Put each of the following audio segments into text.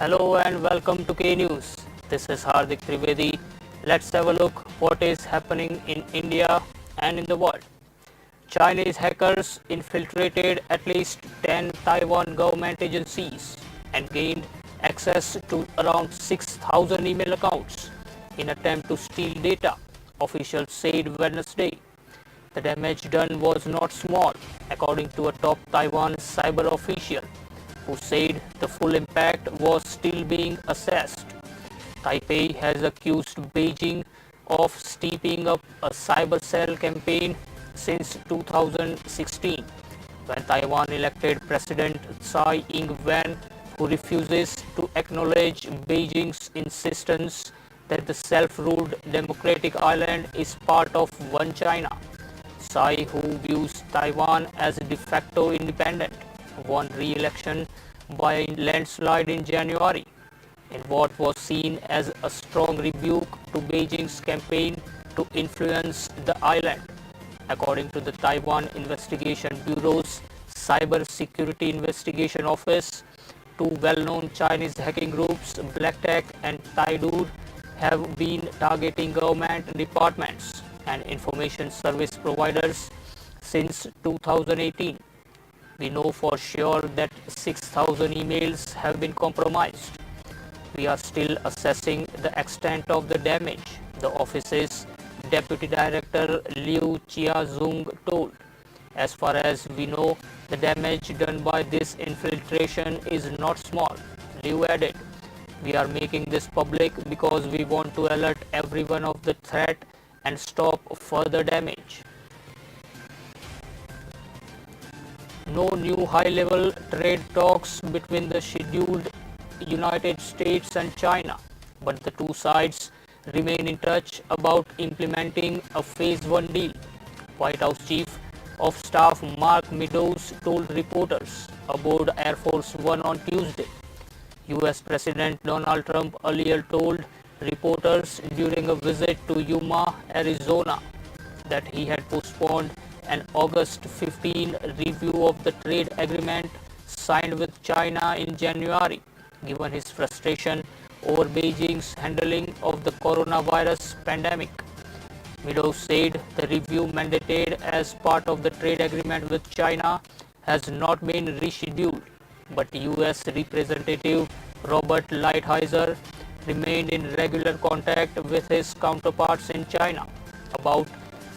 Hello and welcome to K News. This is Hardik Trivedi. Let's have a look what is happening in India and in the world. Chinese hackers infiltrated at least 10 Taiwan government agencies and gained access to around 6,000 email accounts in attempt to steal data, officials said Wednesday. The damage done was not small, according to a top Taiwan cyber official, who said the full impact was still being assessed. Taipei has accused Beijing of stepping up a cyber cell campaign since 2016, when Taiwan elected President Tsai Ing-wen, who refuses to acknowledge Beijing's insistence that the self-ruled democratic island is part of one China. Tsai, who views Taiwan as de facto independent, won re-election by a landslide in January, in what was seen as a strong rebuke to Beijing's campaign to influence the island. According to the Taiwan Investigation Bureau's Cyber Security Investigation Office, two well-known Chinese hacking groups, BlackTech and Taidude, have been targeting government departments and information service providers since 2018. We know for sure that 6,000 emails have been compromised. We are still assessing the extent of the damage, the office's Deputy Director Liu Chiazung told. As far as we know, the damage done by this infiltration is not small, Liu added. We are making this public because we want to alert everyone of the threat and stop further damage. No new high-level trade talks between the scheduled United States and China, but the two sides remain in touch about implementing a Phase 1 deal, White House Chief of Staff Mark Meadows told reporters aboard Air Force One on Tuesday. US President Donald Trump earlier told reporters during a visit to Yuma, Arizona, that he had postponed an August 15 review of the trade agreement signed with China in January, given his frustration over Beijing's handling of the coronavirus pandemic. Meadows said the review mandated as part of the trade agreement with China has not been rescheduled, but US Representative Robert Lighthizer remained in regular contact with his counterparts in China about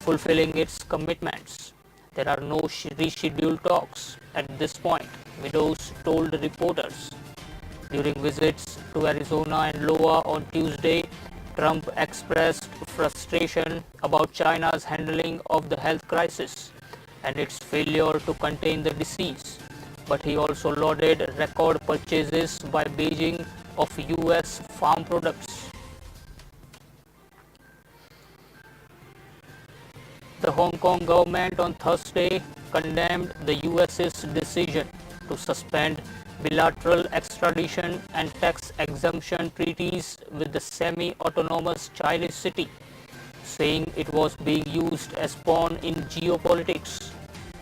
fulfilling its commitments. There are no rescheduled talks at this point, Meadows told reporters. During visits to Arizona and Iowa on Tuesday, Trump expressed frustration about China's handling of the health crisis and its failure to contain the disease, but he also lauded record purchases by Beijing of US farm products. The Hong Kong government on Thursday condemned the US's decision to suspend bilateral extradition and tax exemption treaties with the semi-autonomous Chinese city, saying it was being used as pawn in geopolitics.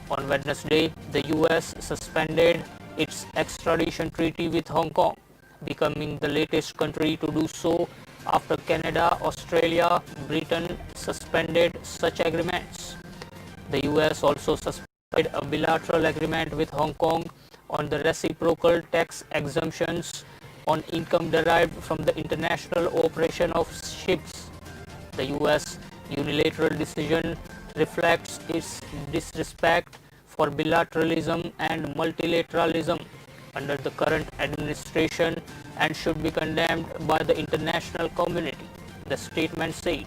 On Wednesday, the US suspended its extradition treaty with Hong Kong, becoming the latest country to do so after Canada, Australia, Britain suspended such agreements. The US also suspended a bilateral agreement with Hong Kong on the reciprocal tax exemptions on income derived from the international operation of ships. The US unilateral decision reflects its disrespect for bilateralism and multilateralism under the current administration and should be condemned by the international community, the statement said.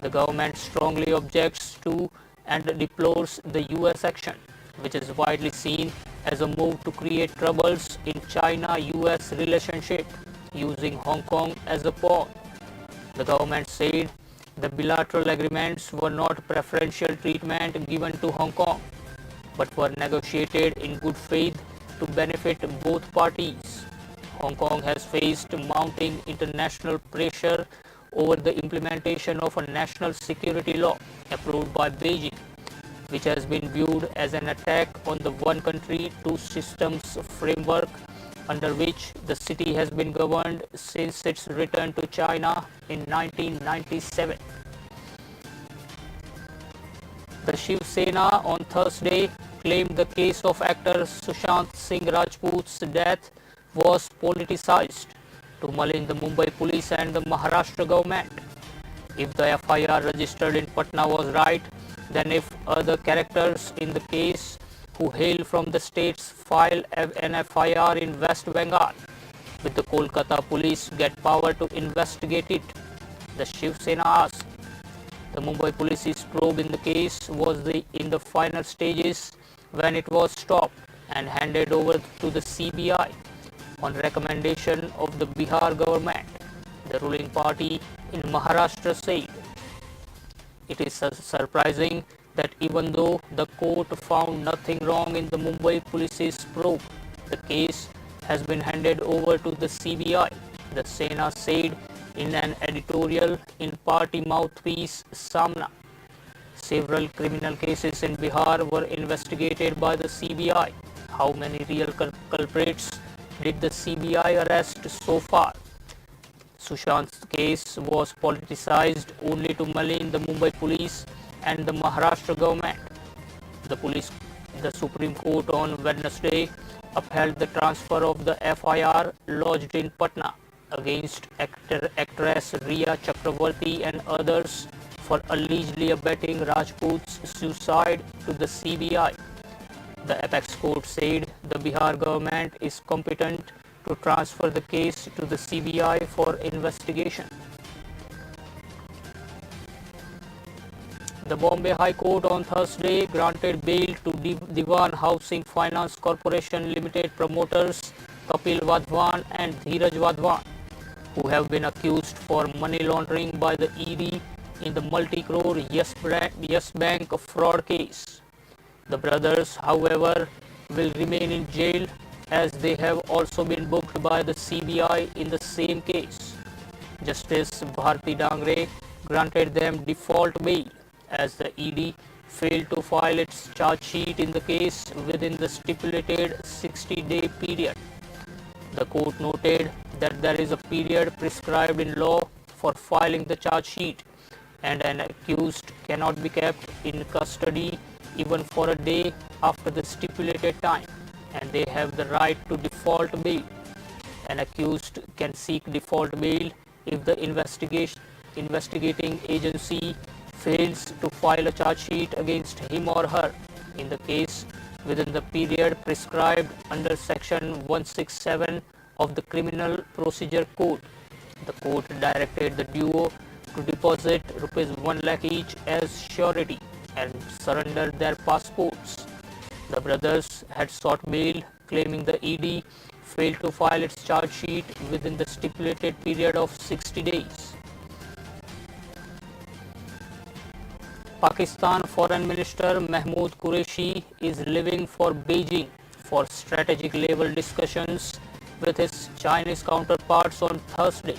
The government strongly objects to and deplores the US action, which is widely seen as a move to create troubles in China-US relationship, using Hong Kong as a pawn. The government said the bilateral agreements were not preferential treatment given to Hong Kong, but were negotiated in good faith to benefit both parties. Hong Kong has faced mounting international pressure over the implementation of a national security law approved by Beijing, which has been viewed as an attack on the one country, two systems framework under which the city has been governed since its return to China in 1997. The Shiv Sena on Thursday claimed the case of actor Sushant Singh Rajput's death was politicized to malign the Mumbai police and the Maharashtra government. If the FIR registered in Patna was right, then if other characters in the case who hail from the states file an FIR in West Bengal, will the Kolkata police get power to investigate it? The Shiv Sena asked. The Mumbai police's probe in the case was in the final stages when it was stopped and handed over to the CBI on recommendation of the Bihar government. The ruling party in Maharashtra said. It is surprising that even though the court found nothing wrong in the Mumbai police's probe, the case has been handed over to the CBI, the Sena said in an editorial in party mouthpiece Samna. Several criminal cases in Bihar were investigated by the CBI. How many real culprits did the CBI arrest so far? Sushant's case was politicized only to malign the Mumbai police and the Maharashtra government. The Supreme Court on Wednesday upheld the transfer of the FIR lodged in Patna against actress Riya Chakravarti and others for allegedly abetting Rajput's suicide to the CBI. The apex court said the Bihar government is competent to transfer the case to the CBI for investigation. The Bombay High Court on Thursday granted bail to Diwan Housing Finance Corporation Limited promoters Kapil Wadhwan and Dheeraj Wadhwan, who have been accused for money laundering by the ED in the multi-crore Yes Bank fraud case. The brothers, however, will remain in jail as they have also been booked by the CBI in the same case. Justice Bharti Dangre granted them default bail as the ED failed to file its charge sheet in the case within the stipulated 60-day period. The court noted that there is a period prescribed in law for filing the charge sheet, and an accused cannot be kept in custody even for a day after the stipulated time, and they have the right to default bail. An accused can seek default bail if the investigating agency fails to file a charge sheet against him or her in the case within the period prescribed under Section 167 of the Criminal Procedure Code. The court directed the duo to deposit Rs 1 lakh each as surety and surrender their passports. The brothers had sought bail, claiming the ED failed to file its charge sheet within the stipulated period of 60 days. Pakistan Foreign Minister Mahmood Qureshi is leaving for Beijing for strategic level discussions with his Chinese counterparts on Thursday,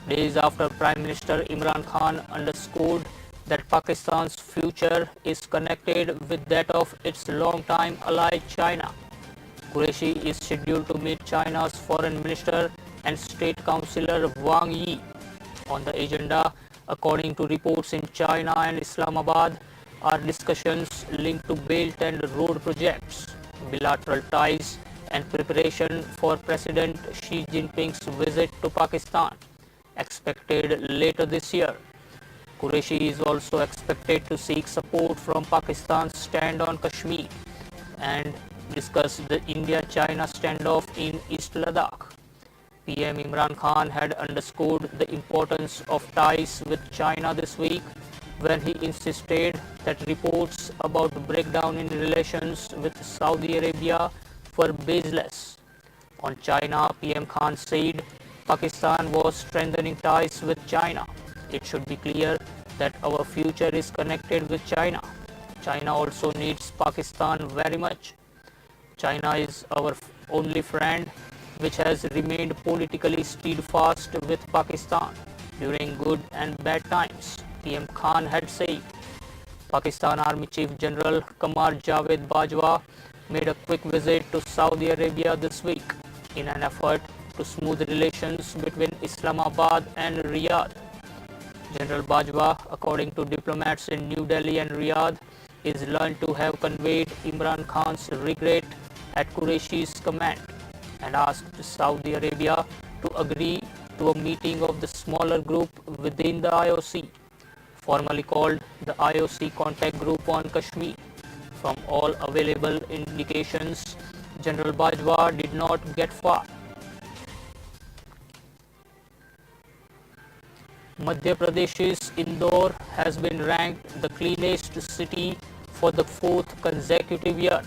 days after Prime Minister Imran Khan underscored that Pakistan's future is connected with that of its longtime ally China. Qureshi is scheduled to meet China's Foreign Minister and State Councillor Wang Yi. On the agenda, according to reports in China and Islamabad, are discussions linked to Belt and Road projects, bilateral ties, and preparation for President Xi Jinping's visit to Pakistan, expected later this year. Qureshi is also expected to seek support from Pakistan's stand on Kashmir and discuss the India-China standoff in East Ladakh. PM Imran Khan had underscored the importance of ties with China this week when he insisted that reports about breakdown in relations with Saudi Arabia were baseless. On China, PM Khan said Pakistan was strengthening ties with China. It should be clear that our future is connected with China. China also needs Pakistan very much. China is our only friend, which has remained politically steadfast with Pakistan during good and bad times, PM Khan had said. Pakistan Army Chief General Qamar Javed Bajwa made a quick visit to Saudi Arabia this week. in an effort to smooth relations between Islamabad and Riyadh. General Bajwa, according to diplomats in New Delhi and Riyadh, is learned to have conveyed Imran Khan's regret at Qureshi's command and asked Saudi Arabia to agree to a meeting of the smaller group within the IOC, formally called the IOC Contact Group on Kashmir. From all available indications, General Bajwa did not get far. Madhya Pradesh's Indore has been ranked the cleanest city for the fourth consecutive year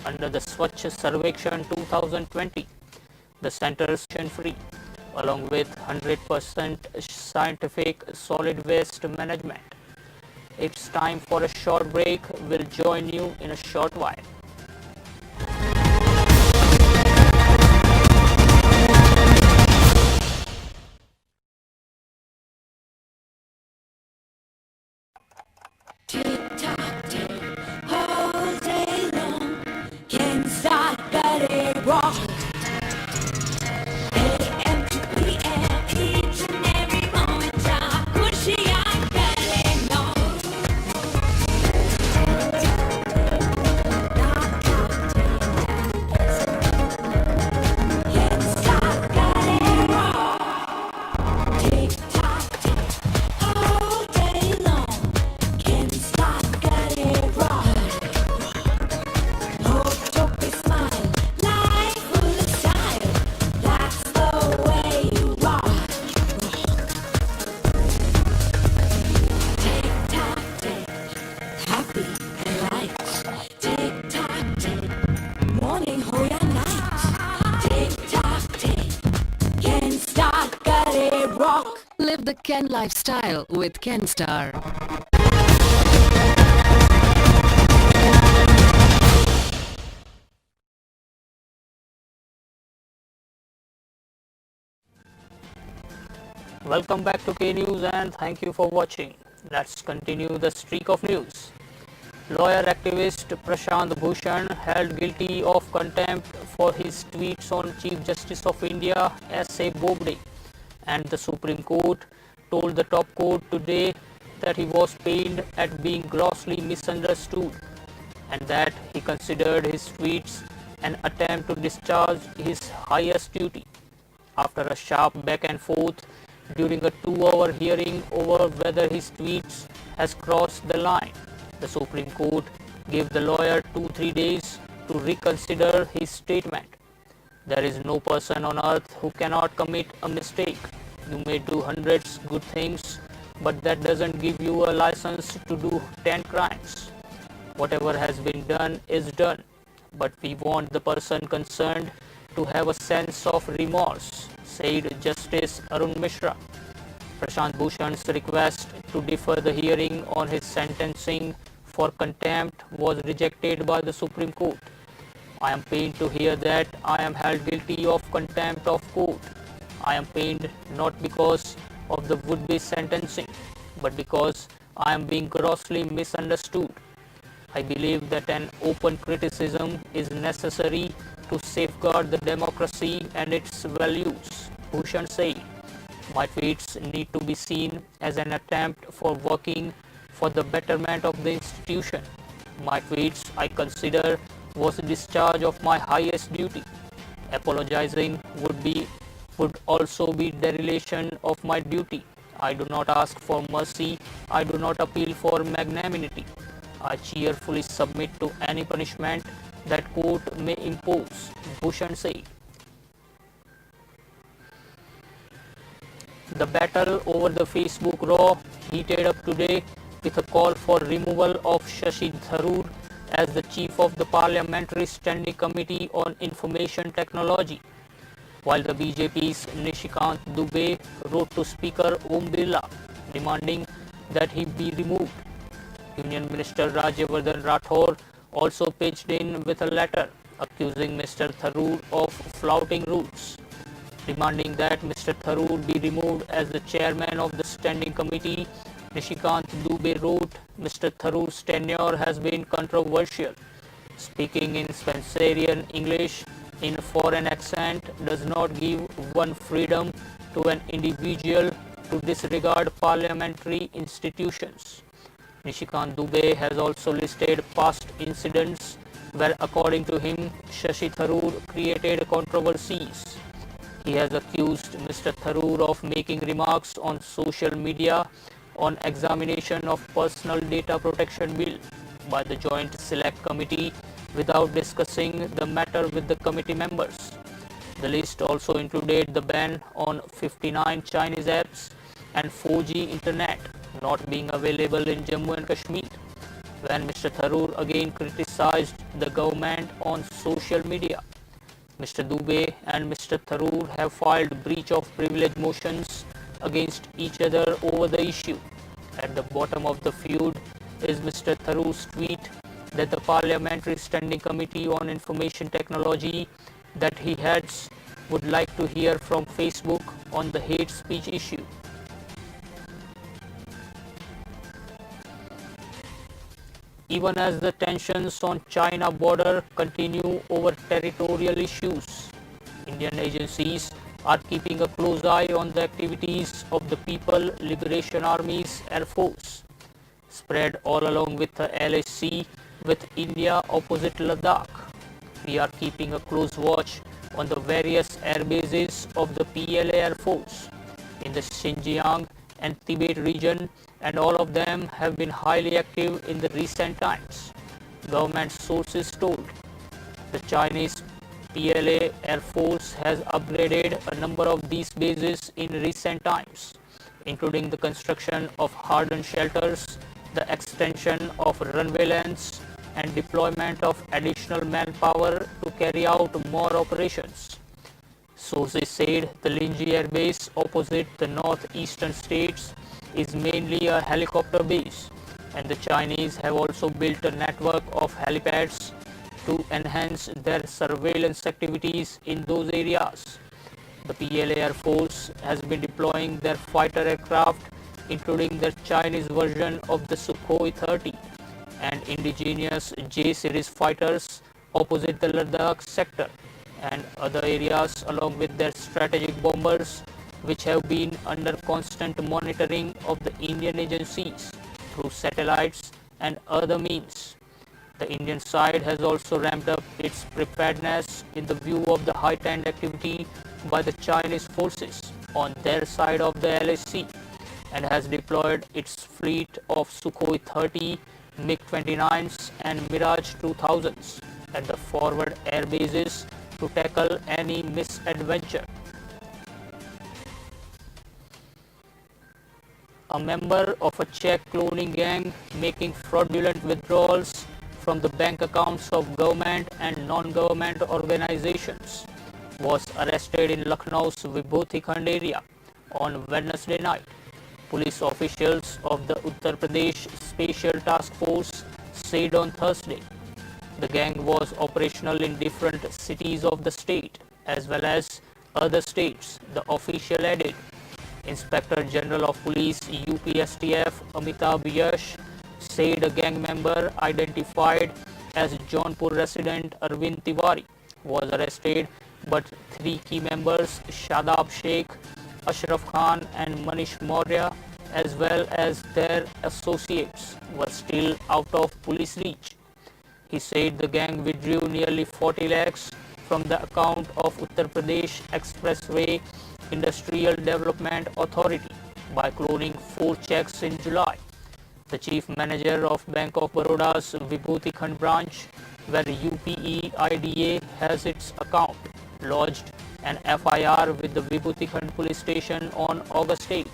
under the Swachh Sarvekshan 2020. The center is free, along with 100% scientific solid waste management. It's time for a short break. We'll join you in a short while. Tick-tock, tick, all day long. Can't stop, got it wrong. AM to PM, each and every moment. Pushy, I got it on. Can't stop, got it wrong. Tick-tock, tick, all day long. Can't stop, got it wrong. Hope, joke, be smile, life full of style. That's the way you rock. Tick-tock, tick, happy and light. Tick-tock, tick, morning, hoya night. Tick-tock, tick, can't stop, got it rock. Live the Ken lifestyle with Ken Star. Welcome back to K News and thank you for watching. Let's continue the streak of news. Lawyer activist Prashant Bhushan held guilty of contempt for his tweets on Chief Justice of India S.A. Bobde, and the Supreme Court told the top court today that he was pained at being grossly misunderstood and that he considered his tweets an attempt to discharge his highest duty. After a sharp back and forth during a 2-hour hearing over whether his tweets has crossed the line, the Supreme Court gave the lawyer 2-3 days to reconsider his statement. There is no person on earth who cannot commit a mistake. You may do hundreds good things, but that doesn't give you a license to do 10 crimes. Whatever has been done is done, but we want the person concerned to have a sense of remorse, said Justice Arun Mishra. Prashant Bhushan's request to defer the hearing on his sentencing for contempt was rejected by the Supreme Court. I am pained to hear that I am held guilty of contempt of court. I am pained not because of the would-be sentencing, but because I am being grossly misunderstood. I believe that an open criticism is necessary to safeguard the democracy and its values, Bhushan said. My tweets need to be seen as an attempt for working for the betterment of the institution. My tweets, I consider, was a discharge of my highest duty. Apologizing would also be dereliction of my duty. I do not ask for mercy. I do not appeal for magnanimity. I cheerfully submit to any punishment that court may impose, Bhushan said. The battle over the Facebook Raw heated up today with a call for removal of Shashi Tharoor as the chief of the Parliamentary Standing Committee on Information Technology, while the BJP's Nishikant Dubey wrote to Speaker Om Birla demanding that he be removed. Union Minister Rajyavardhan Rathore also pitched in with a letter accusing Mr. Tharoor of flouting rules, demanding that Mr. Tharoor be removed as the chairman of the standing committee. Nishikant Dubey wrote, Mr. Tharoor's tenure has been controversial. Speaking in Spencerian English, in foreign accent does not give one freedom to an individual to disregard parliamentary institutions. Nishikant Dubey has also listed past incidents where, according to him, Shashi Tharoor created controversies. He has accused Mr. Tharoor of making remarks on social media on examination of Personal Data Protection Bill by the Joint Select Committee without discussing the matter with the committee members. The list also included the ban on 59 Chinese apps and 4G internet not being available in Jammu and Kashmir. When Mr. Tharoor again criticized the government on social media, Mr. Dubey and Mr. Tharoor have filed breach of privilege motions against each other over the issue. At the bottom of the feud is Mr. Tharoor's tweet that the Parliamentary Standing Committee on Information Technology that he heads would like to hear from Facebook on the hate speech issue. Even as the tensions on China border continue over territorial issues, Indian agencies are keeping a close eye on the activities of the People Liberation Army's Air Force, spread all along with the LAC with India opposite Ladakh. We are keeping a close watch on the various air bases of the PLA Air Force in the Xinjiang and Tibet region, and all of them have been highly active in the recent times, government sources told. The Chinese PLA Air Force has upgraded a number of these bases in recent times, including the construction of hardened shelters, the extension of runway lengths, and deployment of additional manpower to carry out more operations. Sources said the Linji Air Base opposite the northeastern states is mainly a helicopter base, and the Chinese have also built a network of helipads to enhance their surveillance activities in those areas. The PLA Air Force has been deploying their fighter aircraft, including the Chinese version of the Sukhoi 30 and indigenous J-series fighters opposite the Ladakh sector and other areas, along with their strategic bombers, which have been under constant monitoring of the Indian agencies through satellites and other means. The Indian side has also ramped up its preparedness in the view of the heightened activity by the Chinese forces on their side of the LAC, and has deployed its fleet of Sukhoi 30, MiG-29s and Mirage 2000s at the forward air bases to tackle any misadventure. A member of a check cloning gang making fraudulent withdrawals from the bank accounts of government and non-government organizations was arrested in Lucknow's Vibhuti Khand area on Wednesday night. Police officials of the Uttar Pradesh Special Task Force said on Thursday. The gang was operational in different cities of the state as well as other states, the official added. Inspector General of Police UPSTF Amitabh Yash said a gang member identified as Jaunpur resident Arvind Tiwari was arrested, but three key members Shadab Sheikh, Ashraf Khan and Manish Maurya, as well as their associates, were still out of police reach. He said the gang withdrew nearly 40 lakhs from the account of Uttar Pradesh Expressway Industrial Development Authority by cloning 4 checks in July. The chief manager of Bank of Baroda's Vibhuti Khand branch, where UPEIDA has its account, lodged an FIR with the Vibhuti Khand police station on August 8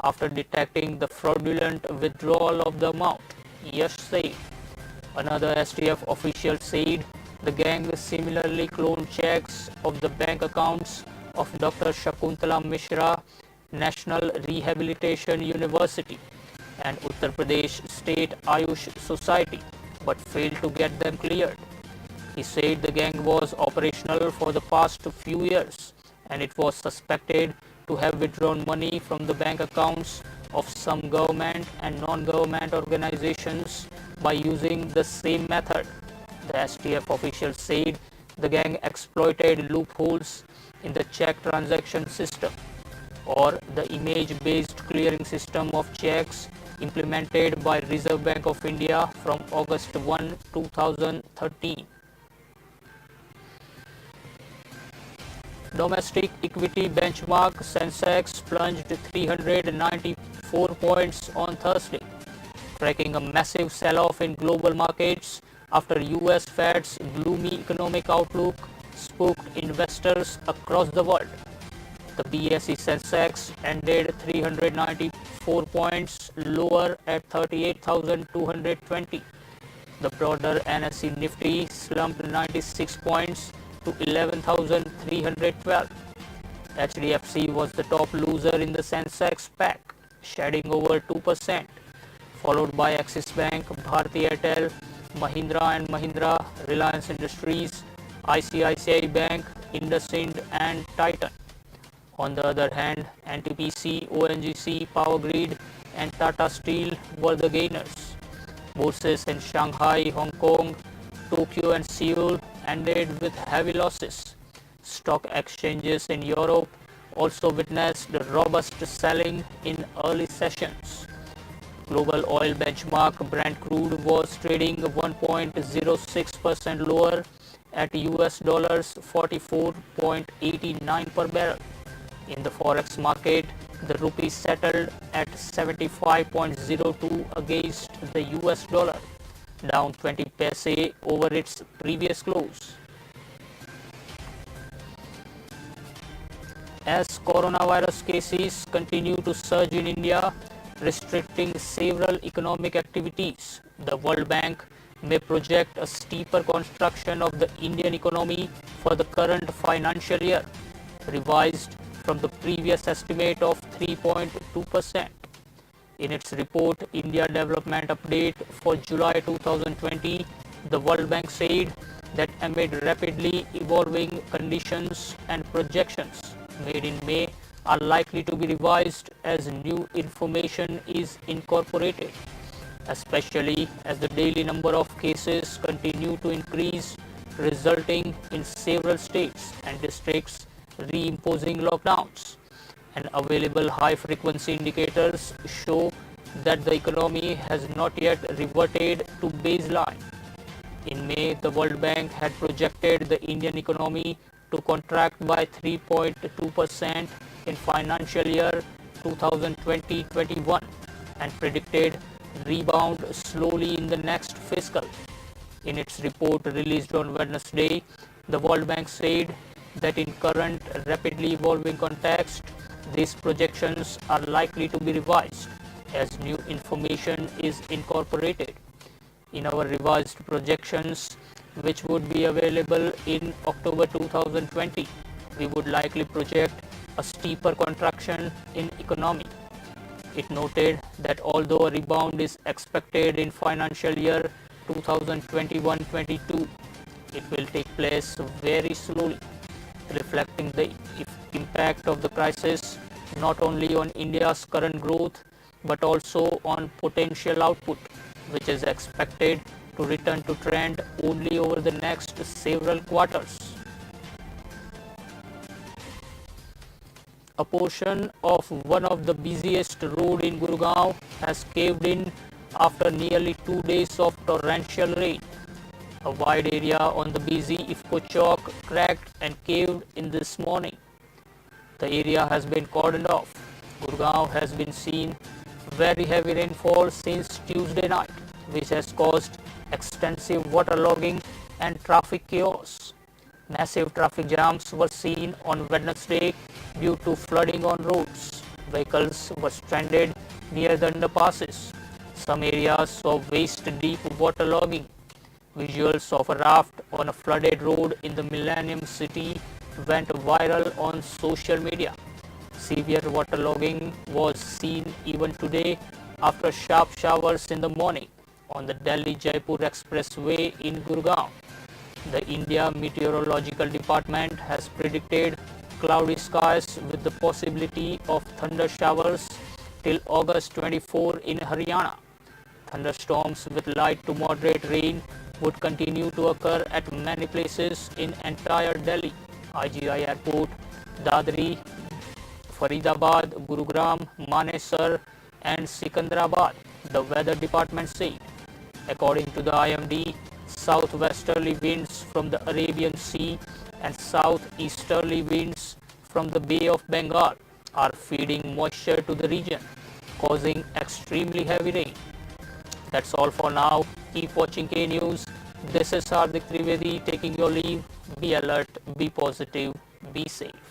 after detecting the fraudulent withdrawal of the amount, Yash said. Another STF official said the gang similarly cloned checks of the bank accounts of Dr. Shakuntala Mishra, National Rehabilitation University, and Uttar Pradesh State Ayush Society, but failed to get them cleared. He said the gang was operational for the past few years, and it was suspected to have withdrawn money from the bank accounts of some government and non-government organizations by using the same method. The STF official said the gang exploited loopholes in the check transaction system, or the image-based clearing system of checks implemented by Reserve Bank of India from August 1, 2013. Domestic equity benchmark Sensex plunged 394 points on Thursday, tracking a massive sell-off in global markets after US Fed's gloomy economic outlook spooked investors across the world. The BSE Sensex ended 394 points lower at 38,220. The broader NSE Nifty slumped 96 points to 11,312. HDFC was the top loser in the Sensex pack, shedding over 2%, followed by Axis Bank, Bharti Airtel, Mahindra and Mahindra, Reliance Industries, ICICI Bank, IndusInd and Titan. On the other hand, NTPC, ONGC, Power Grid and Tata Steel were the gainers. Bourses in Shanghai, Hong Kong, Tokyo and Seoul ended with heavy losses. Stock exchanges in Europe also witnessed robust selling in early sessions. Global oil benchmark Brent crude was trading 1.06% lower at US dollars 44.89 per barrel. In the forex market, the rupee settled at 75.02 against the US dollar, down 20 paise over its previous close. As coronavirus cases continue to surge in India, restricting several economic activities, the World Bank may project a steeper contraction of the Indian economy for the current financial year, revised from the previous estimate of 3.2%. In its report, India Development Update for July 2020, the World Bank said that amid rapidly evolving conditions and projections made in May are likely to be revised as new information is incorporated, especially as the daily number of cases continue to increase, resulting in several states and districts reimposing lockdowns. And available high-frequency indicators show that the economy has not yet reverted to baseline. In May, the World Bank had projected the Indian economy to contract by 3.2% in financial year 2020-21 and predicted rebound slowly in the next fiscal. In its report released on Wednesday, the World Bank said that in current rapidly evolving context, these projections are likely to be revised as new information is incorporated. In our revised projections, which would be available in October 2020, we would likely project a steeper contraction in economy. It noted that although a rebound is expected in financial year 2021-22, it will take place very slowly, reflecting the impact of the crisis not only on India's current growth but also on potential output, which is expected to return to trend only over the next several quarters. A portion of one of the busiest road in Gurgaon has caved in after nearly 2 days of torrential rain. A wide area on the busy IFCO Chowk cracked and caved in this morning. The area has been cordoned off. Gurgaon has been seeing very heavy rainfall since Tuesday night, which has caused extensive waterlogging and traffic chaos. Massive traffic jams were seen on Wednesday due to flooding on roads. Vehicles were stranded near the underpasses. Some areas saw waist-deep waterlogging. Visuals of a raft on a flooded road in the Millennium City went viral on social media. Severe waterlogging was seen even today after sharp showers in the morning on the Delhi-Jaipur Expressway in Gurgaon. The India Meteorological Department has predicted cloudy skies with the possibility of thunder showers till August 24 in Haryana. Thunderstorms with light to moderate rain would continue to occur at many places in entire Delhi. IGI Airport, Dadri, Faridabad, Gurugram, Manesar, and Sikandrabad, the weather department said. According to the IMD, southwesterly winds from the Arabian Sea and southeasterly winds from the Bay of Bengal are feeding moisture to the region, causing extremely heavy rain. That's all for now. Keep watching K News. This is Hardik Trivedi taking your leave. Be alert, be positive, be safe.